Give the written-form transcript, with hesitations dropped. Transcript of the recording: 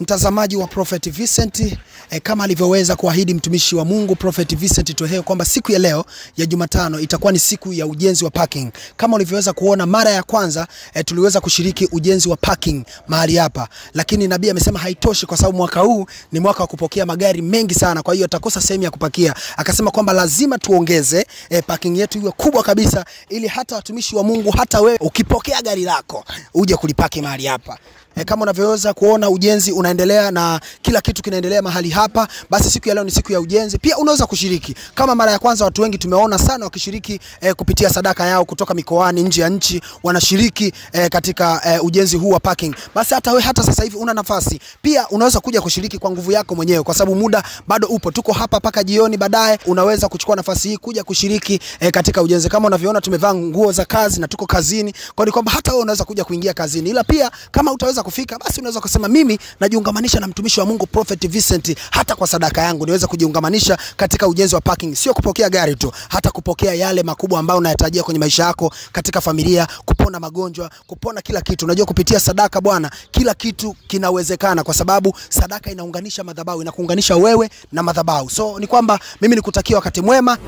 Mtazamaji wa Prophet Vincent, kama alivyoweza kuahidi mtumishi wa Mungu Prophet Vincent Toheo kwamba siku ya leo ya Jumatano itakuwa ni siku ya ujenzi wa parking. Kama ulivyoweza kuona mara ya kwanza tuliweza kushiriki ujenzi wa parking mahali hapa, lakini nabii amesema haitoshi kwa sababu mwaka huu ni mwaka wa kupokea magari mengi sana, kwa hiyo atakosa sehemu ya kupakia. Akasema kwamba lazima tuongeze parking yetu iwe kubwa kabisa ili hata watumishi wa Mungu, hata wewe ukipokea gari lako uje kulipaki mahali hapa. Kama unavyoweza kuona ujenzi unaendelea na kila kitu kinaendelea mahali hapa. Basi siku ya leo ni siku ya ujenzi. Pia unaweza kushiriki. Kama mara ya kwanza, watu wengi tumeona sana wakishiriki kupitia sadaka yao kutoka mikoani, nje ya nchi, wanashiriki katika ujenzi huu wa parking. Basi hata wewe hata sasa hivi una nafasi. Pia unaweza kuja kushiriki kwa nguvu yako mwenyewe kwa sababu muda bado upo. Tuko hapa paka jioni, baadaye unaweza kuchukua nafasi hii kuja kushiriki katika ujenzi. Kama unavyoona tumevaa nguo za kazi na tuko kazini. Kwa hiyo kwamba hata wewe unaweza kuja kuingia kazini. Ila pia kama utaweza kufika, basi unaweza kusema mimi najiungamanisha na mtumishi wa Mungu Prophet Vincent, hata kwa sadaka yangu niweza kujiungamanisha katika ujenzi wa parking. Sio kupokea gari tu, hata kupokea yale makubwa ambayo unayatarajia kwenye maisha yako, katika familia, kupona magonjwa, kupona kila kitu. Unajua kupitia sadaka bwana, kila kitu kinawezekana kwa sababu sadaka inaunganisha madhabahu, inakuunganisha wewe na madhabahu. So ni kwamba mimi nikutakia wakati mwema.